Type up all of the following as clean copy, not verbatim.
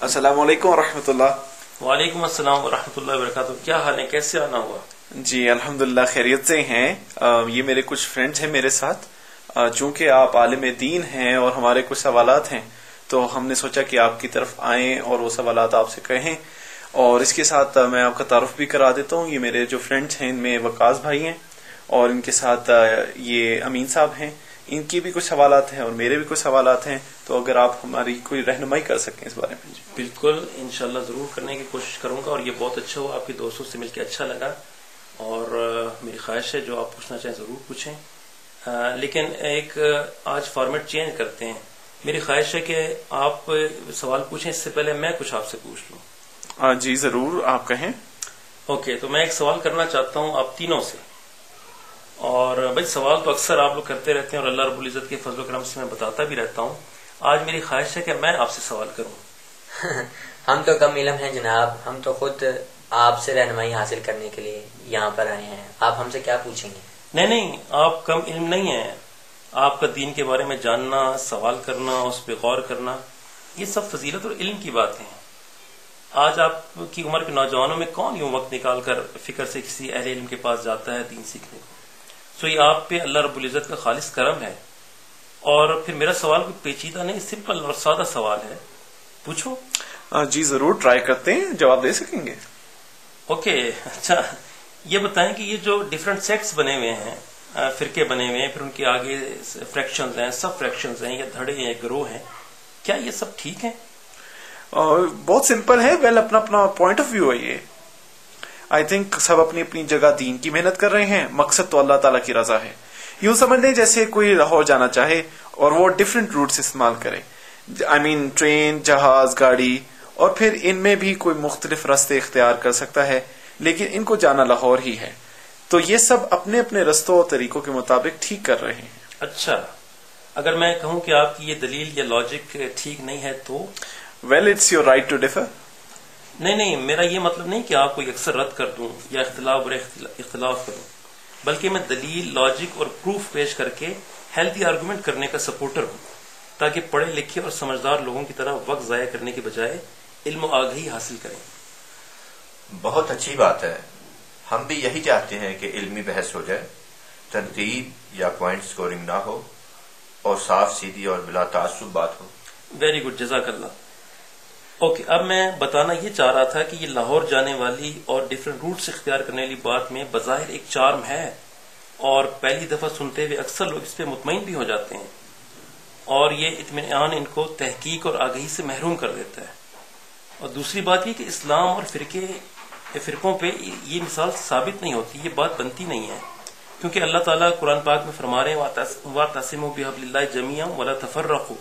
السلام علیکم ورحمۃ اللہ۔ وعلیکم السلام ورحمۃ اللہ وبرکاتہ۔ کیا حال ہے، کیسے آنا ہوا؟ جی الحمدللہ خیریت سے ہیں۔ یہ میرے کچھ فرینڈز ہیں میرے ساتھ، چونکہ آپ عالم دین ہیں اور ہمارے کچھ سوالات ہیں تو ہم نے سوچا کہ آپ کی طرف آئیں اور وہ سوالات آپ سے کہیں، اور اس کے ساتھ میں آپ کا تعارف بھی کرا دیتا ہوں۔ یہ میرے جو فرینڈز ہیں ان میں وقاص بھائی ہیں اور ان کے ساتھ یہ امین صاحب ہیں، ان کی بھی کچھ سوالات ہیں اور میرے بھی کچھ سوالات ہیں، تو اگر آپ ہماری کوئی رہنمائی کر سکیں اس بارے میں۔ بالکل، انشاءاللہ ضرور کرنے کی کوشش کروں گا، اور یہ بہت اچھا ہوا، آپ کے دوستوں سے مل کے اچھا لگا، اور میری خواہش ہے جو آپ پوچھنا چاہیں ضرور پوچھیں، لیکن ایک آج فارمیٹ چینج کرتے ہیں۔ میری خواہش ہے کہ آپ سوال پوچھیں اس سے پہلے میں کچھ آپ سے پوچھ لوں۔ جی ضرور، آپ کہیں۔ اوکے، تو میں ایک سوال کرنا چاہتا ہوں آپ تینوں سے، اور بھائی سوال تو اکثر آپ لوگ کرتے رہتے ہیں اور اللہ رب العزت کے فضل و کرم سے میں بتاتا بھی رہتا ہوں۔ آج میری خواہش ہے کہ میں آپ سے سوال کروں۔ ہم تو کم علم ہیں جناب، ہم تو خود آپ سے رہنمائی حاصل کرنے کے لیے یہاں پر آئے ہیں، آپ ہم سے کیا پوچھیں گے؟ نہیں، آپ کم علم نہیں ہیں۔ آپ کا دین کے بارے میں جاننا، سوال کرنا، اس پہ غور کرنا، یہ سب فضیلت اور علم کی باتیں ہیں۔ آج آپ کی عمر کے نوجوانوں میں کون یوں وقت نکال کر فکر سے کسی اہل علم کے پاس جاتا ہے دین سیکھنے کو؟ سو یہ آپ پہ اللہ رب العزت کا خالص کرم ہے۔ اور پھر میرا سوال کوئی پیچیدہ نہیں، سمپل اور سادہ سوال ہے، پوچھو۔ جی ضرور، ٹرائی کرتے ہیں، جواب دے سکیں گے۔ اوکے، اچھا یہ بتائیں کہ یہ جو ڈفرینٹ سیکٹس بنے ہوئے ہیں، فرقے بنے ہوئے ہیں، پھر ان کے آگے فریکشنز ہیں، سب فریکشنز ہیں یا دھڑے ہیں، گروہ ہیں، کیا یہ سب ٹھیک ہیں؟ بہت سمپل ہے، اپنا اپنا پوائنٹ آف ویو ہے یہ۔ آئی تھنک سب اپنی اپنی جگہ دین کی محنت کر رہے ہیں، مقصد تو اللہ تعالیٰ کی رضا ہے۔ یوں سمجھ لیں جیسے کوئی لاہور جانا چاہے اور وہ ڈفرینٹ روٹس استعمال کرے، ٹرین، جہاز، گاڑی، اور پھر ان میں بھی کوئی مختلف راستے اختیار کر سکتا ہے، لیکن ان کو جانا لاہور ہی ہے، تو یہ سب اپنے اپنے رستوں اور طریقوں کے مطابق ٹھیک کر رہے ہیں۔ اچھا، اگر میں کہوں کہ آپ کی یہ دلیل یا لاجک ٹھیک نہیں ہے تو؟ Well it's your right to differ. نہیں، میرا یہ مطلب نہیں کہ آپ کو اکثر رد کر دوں یا اختلاف کروں، بلکہ میں دلیل، لاجک اور پروف پیش کر کے ہیلتھی آرگومنٹ کرنے کا سپورٹر ہوں، تاکہ پڑھے لکھے اور سمجھدار لوگوں کی طرح وقت ضائع کرنے کے بجائے علم و آگہی حاصل کریں۔ بہت اچھی بات ہے، ہم بھی یہی چاہتے ہیں کہ علمی بحث ہو جائے، تنقید یا پوائنٹ سکورنگ نہ ہو، اور صاف سیدھی اور بلا تعصب بات ہو۔ ویری گڈ، جزاک اللہ۔ اوکے، اب میں بتانا یہ چاہ رہا تھا کہ یہ لاہور جانے والی اور ڈفرینٹ روٹس اختیار کرنے والی بات میں بظاہر ایک چارم ہے، اور پہلی دفعہ سنتے ہوئے اکثر لوگ اس پہ مطمئن بھی ہو جاتے ہیں، اور یہ اطمینان ان کو تحقیق اور آگہی سے محروم کر دیتا ہے۔ اور دوسری بات یہ کہ اسلام اور فرقوں پہ یہ مثال ثابت نہیں ہوتی، یہ بات بنتی نہیں ہے، کیونکہ اللہ تعالیٰ قرآن پاک میں فرما رہے ہیں وَاعْتَصِمُوا بِحَبْلِ اللَّهِ جَمِيعًا وَلَا تَفَرَّقُوا،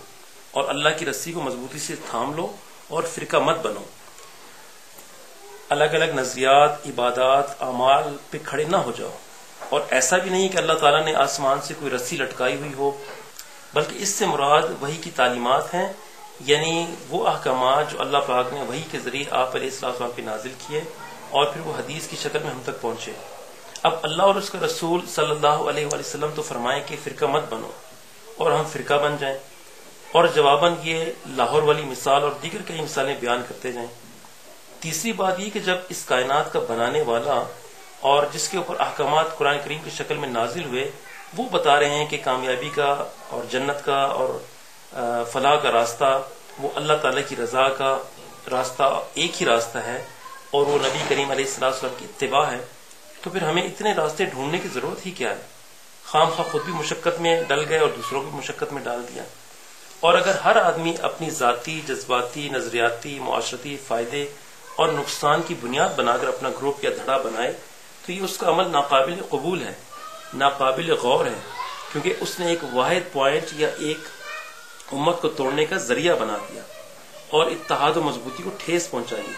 اور اللہ کی رسی کو مضبوطی سے تھام لو اور فرقہ مت بنو، الگ الگ نظریات، عبادات، اعمال پہ کھڑے نہ ہو جاؤ۔ اور ایسا بھی نہیں کہ اللہ تعالیٰ نے آسمان سے کوئی رسی لٹکائی ہوئی ہو، بلکہ اس سے مراد وحی کی تعلیمات ہیں، یعنی وہ احکامات جو اللہ پاک نے وحی کے ذریعے آپ علیہ السلام پہ نازل کیے اور پھر وہ حدیث کی شکل میں ہم تک پہنچے۔ اب اللہ اور اس کا رسول صلی اللہ علیہ وآلہ وسلم تو فرمائیں کہ فرقہ مت بنو، اور ہم فرقہ بن جائیں، اور جواباً یہ لاہور والی مثال اور دیگر کئی مثالیں بیان کرتے جائیں۔ تیسری بات یہ کہ جب اس کائنات کا بنانے والا اور جس کے اوپر احکامات قرآن کریم کی شکل میں نازل ہوئے، وہ بتا رہے ہیں کہ کامیابی کا اور جنت کا اور فلاح کا راستہ وہ اللہ تعالیٰ کی رضا کا راستہ ایک ہی راستہ ہے، اور وہ نبی کریم علیہ السلام کی اتباع ہے، تو پھر ہمیں اتنے راستے ڈھونڈنے کی ضرورت ہی کیا ہے؟ خام خواہ خود بھی مشقت میں ڈل گئے اور دوسروں کو بھی مشقت میں ڈال دیا۔ اور اگر ہر آدمی اپنی ذاتی، جذباتی، نظریاتی، معاشرتی فائدے اور نقصان کی بنیاد بنا کر اپنا گروپ یا دھڑا بنائے، تو یہ اس کا عمل ناقابل قبول ہے، ناقابل غور ہے، کیونکہ اس نے ایک واحد پوائنٹ یا ایک امت کو توڑنے کا ذریعہ بنا دیا اور اتحاد و مضبوطی کو ٹھیس پہنچائی۔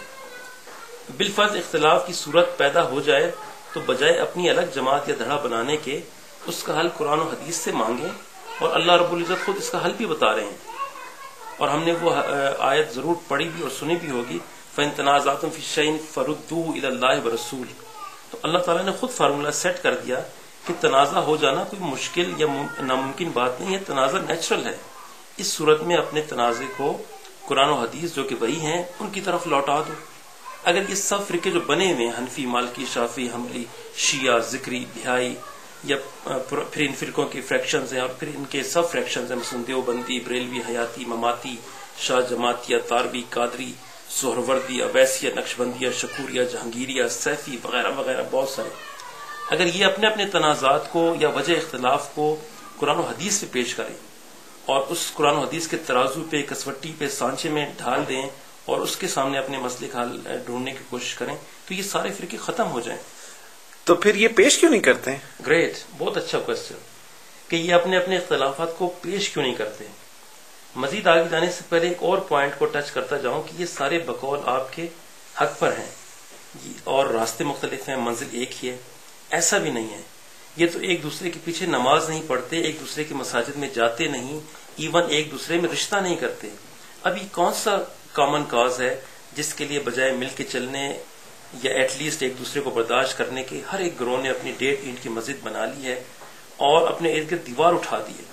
بالفرض اختلاف کی صورت پیدا ہو جائے تو بجائے اپنی الگ جماعت یا دھڑا بنانے کے اس کا حل قرآن و حدیث سے مانگیں، اور اللہ رب العزت خود اس کا حل بھی بتا رہے ہیں، اور ہم نے وہ آیت ضرور پڑھی بھی اور سنی بھی ہوگی، فَإِن تَنَازَعْتُمْ فِي شَيْءٍ فَرُدُّوهُ إِلَى اللَّهِ وَرَسُولِهِ۔ تو اللہ تعالیٰ نے خود فارمولہ سیٹ کر دیا کہ تنازع ہو جانا کوئی مشکل یا ناممکن بات نہیں ہے، تنازع نیچرل ہے۔ اس صورت میں اپنے تنازع کو قرآن و حدیث جو کہ وہی ہیں ان کی طرف لوٹا دو. اگر یہ سب فرقے جو بنے ہوئے ہیں حنفی، مالکی، شافعی، حنبلی، شیعہ، ذکری، بہائی، یا پھر ان فرقوں کے فریکشنز ہیں اور پھر ان کے سب فریکشنز ہیں، مثلا دیوبندی، بریلوی، حیاتی، مماتی، شاہ جماعتیہ، تاروی، قادری، سہروردی، اویسیہ، نقشبندیہ، شکوریہ، جہانگیریہ، سیفی وغیرہ وغیرہ بہت سارے. اگر یہ اپنے اپنے تنازعات کو یا وجہ اختلاف کو قرآن و حدیث سے پیش کریں اور اس قرآن و حدیث کے ترازو پہ، کسوٹی پہ، سانچے میں ڈھال دیں اور اس کے سامنے اپنے مسئلے کا حل ڈھونڈنے کی کوشش کریں تو یہ سارے فرقے ختم ہو جائیں. تو پھر یہ پیش کیوں نہیں کرتے؟ گریٹ، بہت اچھا کوشچن کہ یہ اپنے اپنے اختلافات کو پیش کیوں نہیں کرتے. مزید آگے جانے سے پہلے ایک اور پوائنٹ کو ٹچ کرتا جاؤں کہ یہ سارے بقول آپ کے حق پر ہیں اور راستے مختلف ہیں، منزل ایک ہی ہے. ایسا بھی نہیں ہے. یہ تو ایک دوسرے کے پیچھے نماز نہیں پڑھتے، ایک دوسرے کی مساجد میں جاتے نہیں، ایون ایک دوسرے میں رشتہ نہیں کرتے. اب یہ کون سا کامن کاز ہے جس کے لیے بجائے مل کے چلنے یا ایٹ لیسٹ ایک دوسرے کو برداشت کرنے کے ہر ایک گروہ نے اپنی 1.5 اینٹ کی مسجد بنا لی ہے اور اپنے ارد گرد دیوار اٹھا دی ہے.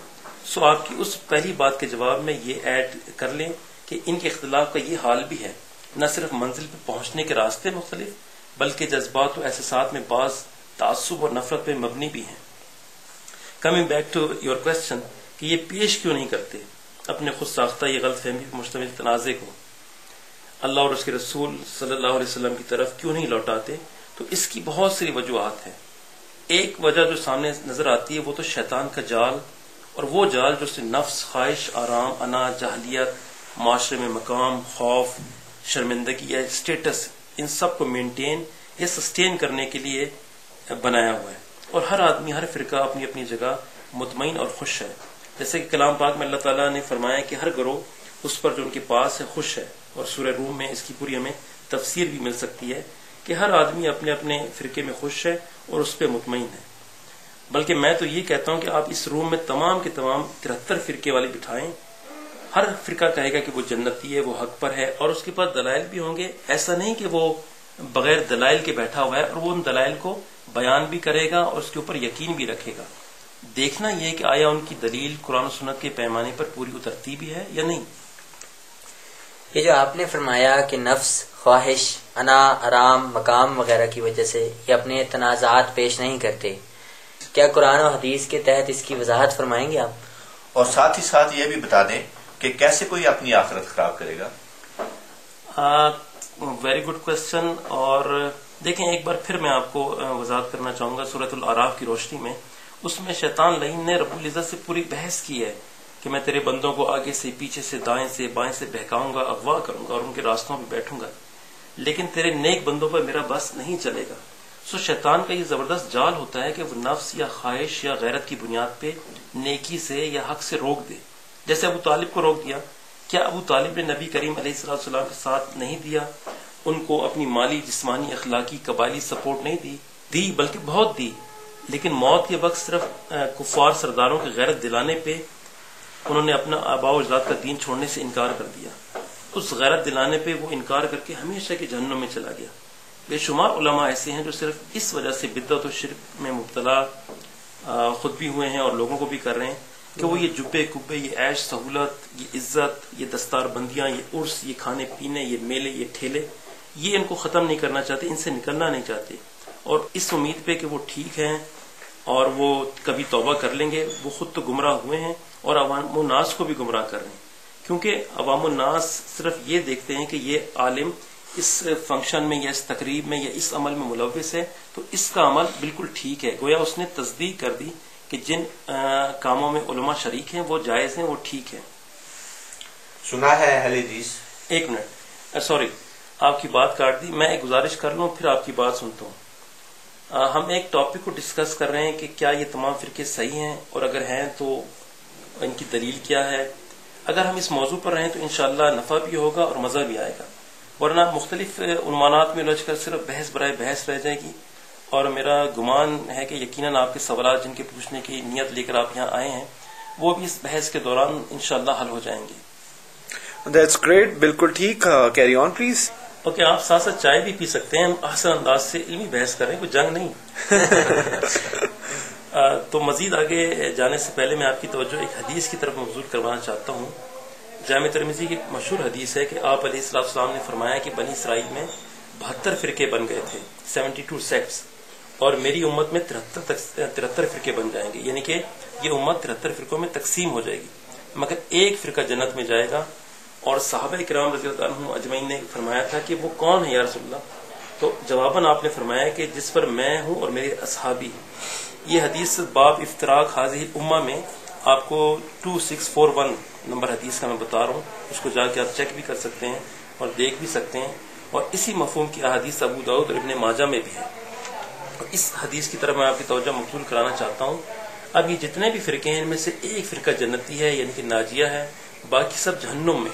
سو آپ کی اس پہلی بات کے جواب میں یہ ایڈ کر لیں کہ ان کے اختلاف کا یہ حال بھی ہے، نہ صرف منزل پہ پہنچنے کے راستے مختلف بلکہ جذبات و احساسات میں بعض تعصب اور نفرت پہ مبنی بھی ہیں. Coming back to your question کہ یہ پیش کیوں نہیں کرتے اپنے خود ساختہ یہ غلط فہمی پر مشتمل تنازع کو، اللہ اور اس کے رسول صلی اللہ علیہ وسلم کی طرف کیوں نہیں لوٹاتے، تو اس کی بہت ساری وجوہات ہیں. ایک وجہ جو سامنے نظر آتی ہے وہ تو شیطان کا جال، اور وہ جال جو سے نفس، خواہش، آرام، انا، جاہلیت، معاشرے میں مقام، خوف، شرمندگی یا اسٹیٹس، ان سب کو مینٹین یا سسٹین کرنے کے لیے بنایا ہوا ہے. اور ہر آدمی، ہر فرقہ اپنی اپنی جگہ مطمئن اور خوش ہے. جیسے کہ کلام پاک میں اللہ تعالیٰ نے فرمایا کہ ہر گروہ اس پر جو ان کے پاس ہے خوش ہے، اور سورہ روم میں اس کی پوری ہمیں تفسیر بھی مل سکتی ہے کہ ہر آدمی اپنے اپنے فرقے میں خوش ہے اور اس پہ مطمئن ہے. بلکہ میں تو یہ کہتا ہوں کہ آپ اس روم میں تمام کے تمام 73 فرقے والے بٹھائیں، ہر فرقہ کہے گا کہ وہ جنتی ہے، وہ حق پر ہے، اور اس کے پاس دلائل بھی ہوں گے. ایسا نہیں کہ وہ بغیر دلائل کے بیٹھا ہوا ہے، اور وہ ان دلائل کو بیان بھی کرے گا اور اس کے اوپر یقین بھی رکھے گا. دیکھنا یہ کہ آیا ان کی دلیل قرآن و سنت کے پیمانے پر پوری اترتی بھی ہے یا نہیں. یہ جو آپ نے فرمایا کہ نفس، خواہش، انا، آرام، مقام وغیرہ کی وجہ سے یہ اپنے تنازعات پیش نہیں کرتے، کیا قرآن و حدیث کے تحت اس کی وضاحت فرمائیں گے آپ؟ اور ساتھ ہی ساتھ یہ بھی بتا دیں کہ کیسے کوئی اپنی آخرت خراب کرے گا. Very good question. اور دیکھیں ایک بار پھر میں آپ کو وضاحت کرنا چاہوں گا سورۃ الاعراف کی روشنی میں. اس میں شیطان لعین نے رب العزت سے پوری بحث کی ہے کہ میں تیرے بندوں کو آگے سے، پیچھے سے، دائیں سے، بائیں سے بہکاؤں گا، اغوا کروں گا اور ان کے راستوں پہ بیٹھوں گا، لیکن تیرے نیک بندوں پر میرا بس نہیں چلے گا. سو شیطان کا یہ زبردست جال ہوتا ہے کہ وہ نفس یا خواہش یا غیرت کی بنیاد پہ نیکی سے یا حق سے روک دے. جیسے ابو طالب کو روک دیا. کیا ابو طالب نے نبی کریم علیہ السلام کے ساتھ نہیں دیا؟ ان کو اپنی مالی، جسمانی، اخلاقی، قبائلی سپورٹ نہیں دی بلکہ بہت دی. لیکن موت کے وقت صرف کفار سرداروں کی غیرت دلانے پہ انہوں نے اپنا آباء و اجداد کا دین چھوڑنے سے انکار کر دیا. اس غیرت دلانے پہ وہ انکار کر کے ہمیشہ کے جہنم میں چلا گیا. بے شمار علماء ایسے ہیں جو صرف اس وجہ سے بدعت و شرک میں مبتلا خود بھی ہوئے ہیں اور لوگوں کو بھی کر رہے ہیں کہ وہ یہ جبے کبے، یہ عیش سہولت، یہ عزت، یہ دستار بندیاں، یہ عرس، یہ کھانے پینے، یہ میلے، یہ ٹھیلے، یہ ان کو ختم نہیں کرنا چاہتے، ان سے نکلنا نہیں چاہتے. اور اس امید پہ کہ وہ ٹھیک ہیں اور وہ کبھی توبہ کر لیں گے، وہ خود تو گمراہ ہوئے ہیں اور عوام الناس کو بھی گمراہ کر رہے ہیں. کیونکہ عوام الناس صرف یہ دیکھتے ہیں کہ یہ عالم اس فنکشن میں یا اس تقریب میں یا اس عمل میں ملوث ہے تو اس کا عمل بالکل ٹھیک ہے. گویا اس نے تصدیق کر دی کہ جن کاموں میں علماء شریک ہیں وہ جائز ہیں، وہ ٹھیک ہے. سنا ہے اہل حدیث. ایک منٹ، سوری آپ کی بات کاٹ دی. میں ایک گزارش کر لوں پھر آپ کی بات سنتا ہوں. ہم ایک ٹاپک کو ڈسکس کر رہے ہیں کہ کیا یہ تمام فرقے صحیح ہیں، اور اگر ہیں تو ان کی دلیل کیا ہے. اگر ہم اس موضوع پر رہیں تو انشاءاللہ نفع بھی ہوگا اور مزہ بھی آئے گا، ورنہ مختلف عنوانات میں الجھ کر صرف بحث برائے بحث رہ جائے گی. اور میرا گمان ہے کہ یقیناً آپ کے سوالات جن کے پوچھنے کی نیت لے کر آپ یہاں آئے ہیں وہ بھی اس بحث کے دوران انشاءاللہ حل ہو جائیں گے. That's great. بالکل ٹھیک. Carry on please. اوکے، آپ ساتھ ساتھ چائے بھی پی سکتے ہیں. ہم احسن انداز سے علمی بحث کریں، کوئی جنگ نہیں. تو مزید آگے جانے سے پہلے میں آپ کی توجہ ایک حدیث کی طرف مبذول کروانا چاہتا ہوں. جامع ترمذی کی مشہور حدیث ہے کہ آپ علیہ السلام نے فرمایا کہ بنی اسرائیل میں 72 فرقے بن گئے تھے، 72 سیکٹس، اور میری امت میں 73 فرقے بن جائیں گے، یعنی کہ یہ امت 73 فرقوں میں تقسیم ہو جائے گی، مگر ایک فرقہ جنت میں جائے گا۔ اور صحابہ کرام رضی اللہ عنہم اجمعین نے فرمایا تھا کہ وہ کون ہے یا رسول اللہ؟ تو جواباً آپ نے فرمایا کہ جس پر میں ہوں اور میرے اصحابی۔ یہ حدیث باب افتراق حاضی امہ میں آپ کو 2641 نمبر حدیث کا میں بتا رہا ہوں، اس کو جا کے آپ چیک بھی کر سکتے ہیں اور دیکھ بھی سکتے ہیں، اور اسی مفہوم کی احادیث ابو داؤد اور ابن ماجہ میں بھی ہے۔ اور اس حدیث کی طرف میں آپ کی توجہ مبذول کرانا چاہتا ہوں۔ اب یہ جتنے بھی فرقے ہیں ان میں سے ایک فرقہ جنتی ہے، یعنی کہ ناجیہ ہے، باقی سب جہنم میں۔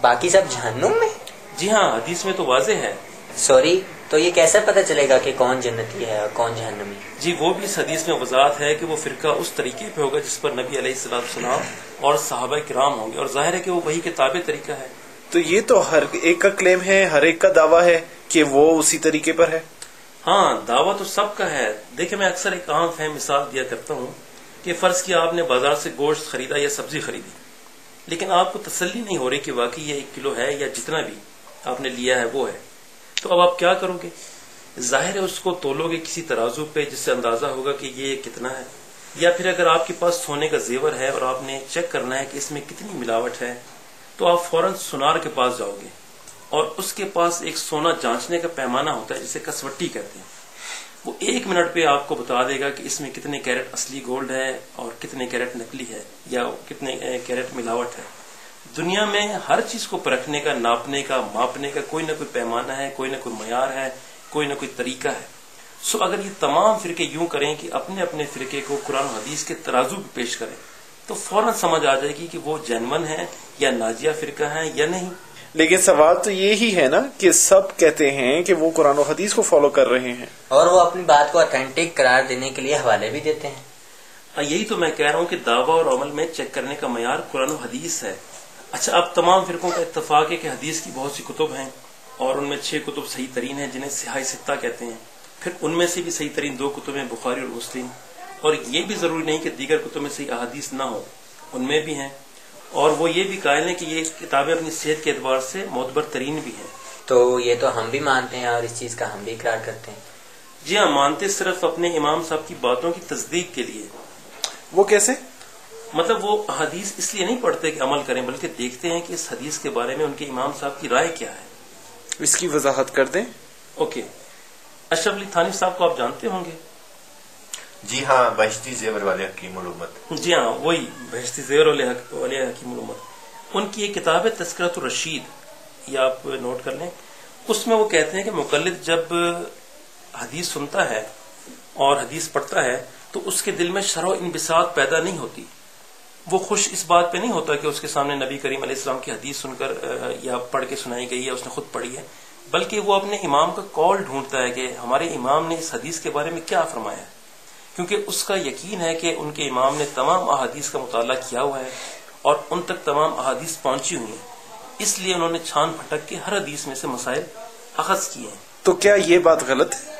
باقی سب جہنم میں؟ جی ہاں، حدیث میں تو واضح ہے۔ سوری، تو یہ کیسے پتہ چلے گا کہ کون جنتی ہے اور کون جہنمی؟ جی وہ بھی اس حدیث میں وضاحت ہے کہ وہ فرقہ اس طریقے پہ ہوگا جس پر نبی علیہ السلام اور صحابہ کرام ہوں گے، اور ظاہر ہے کہ وہ وہی کے تابع طریقہ ہے۔ تو یہ تو ہر ایک کا کلیم ہے، ہر ایک کا دعویٰ ہے کہ وہ اسی طریقے پر ہے۔ ہاں، دعویٰ تو سب کا ہے۔ دیکھیں، میں اکثر ایک عام فہم مثال دیا کرتا ہوں کہ فرض کیا آپ نے بازار سے گوشت خریدا یا سبزی خریدی، لیکن آپ کو تسلی نہیں ہو رہی کہ واقعی یہ 1 کلو ہے یا جتنا بھی آپ نے لیا ہے وہ ہے، تو اب آپ کیا کرو گے؟ ظاہر ہے اس کو تولو گے کسی ترازو پہ جس سے اندازہ ہوگا کہ یہ کتنا ہے، یا پھر اگر آپ کے پاس سونے کا زیور ہے اور آپ نے چیک کرنا ہے کہ اس میں کتنی ملاوٹ ہے، تو آپ فوراً سونار کے پاس جاؤ گے، اور اس کے پاس ایک سونا جانچنے کا پیمانہ ہوتا ہے جسے کسوٹی کہتے ہیں۔ وہ 1 منٹ پہ آپ کو بتا دے گا کہ اس میں کتنے کیرٹ اصلی گولڈ ہے اور کتنے کیرٹ نکلی ہے یا کتنے کیرٹ ملاوٹ ہے۔ دنیا میں ہر چیز کو پرکھنے کا، ناپنے کا، ماپنے کا کوئی نہ کوئی پیمانہ ہے، کوئی نہ کوئی معیار ہے، کوئی نہ کوئی طریقہ ہے۔ سو اگر یہ تمام فرقے یوں کریں کہ اپنے اپنے فرقے کو قرآن و حدیث کے ترازو پہ پیش کریں، تو فوراً سمجھ آ جائے گی کہ وہ جینون ہے یا ناجیہ فرقہ ہے یا نہیں۔ لیکن سوال تو یہی ہے نا کہ سب کہتے ہیں کہ وہ قرآن و حدیث کو فالو کر رہے ہیں، اور وہ اپنی بات کو اتھینٹک قرار دینے کے لیے حوالے بھی دیتے ہیں۔ یہی تو میں کہہ رہا ہوں کہ دعویٰ اور عمل میں چیک کرنے کا معیار قرآن و حدیث ہے۔ اچھا، اب تمام فرقوں کا اتفاق ہے کہ حدیث کی بہت سی کتب ہیں، اور ان میں 6 کتب صحیح ترین ہیں جنہیں صحاح ستہ کہتے ہیں، پھر ان میں سے بھی صحیح ترین 2 کتب ہیں، بخاری اور مسلم، اور یہ بھی ضروری نہیں کہ دیگر کتب میں صحیح احادیث نہ ہو، ان میں بھی ہیں، اور وہ یہ بھی قائل ہیں کہ یہ کتابیں اپنی صحت کے اعتبار سے معتبر ترین بھی ہیں۔ تو یہ تو ہم بھی مانتے ہیں اور اس چیز کا ہم بھی اقرار کرتے ہیں۔ جی ہاں، مانتے صرف اپنے امام صاحب کی باتوں کی تصدیق کے لیے۔ وہ کیسے؟ مطلب وہ حدیث اس لیے نہیں پڑھتے کہ عمل کریں، بلکہ دیکھتے ہیں کہ اس حدیث کے بارے میں ان کے امام صاحب کی رائے کیا ہے۔ اس کی وضاحت کر دیں۔ اوکے، اشرف علی تھانوی صاحب کو آپ جانتے ہوں گے؟ جی ہاں، بہشتی زیور والے حکیم الامت۔ جی ہاں، وہی بہشتی زیور والے حکیم الامت۔ ان کی ایک کتاب ہے تذکرۃ الرشید، یہ آپ نوٹ کر لیں۔ اس میں وہ کہتے ہیں کہ مقلد جب حدیث سنتا ہے اور حدیث پڑھتا ہے تو اس کے دل میں شرح و انبساط پیدا نہیں ہوتی۔ وہ خوش اس بات پہ نہیں ہوتا کہ اس کے سامنے نبی کریم علیہ السلام کی حدیث سن کر یا پڑھ کے سنائی گئی ہے، اس نے خود پڑھی ہے، بلکہ وہ اپنے امام کا قول ڈھونڈتا ہے کہ ہمارے امام نے اس حدیث کے بارے میں کیا فرمایا ہے، کیونکہ اس کا یقین ہے کہ ان کے امام نے تمام احادیث کا مطالعہ کیا ہوا ہے اور ان تک تمام احادیث پہنچی ہوئی ہیں، اس لیے انہوں نے چھان پھٹک کے ہر حدیث میں سے مسائل اخذ کیے ہیں۔ تو کیا یہ بات غلط ہے؟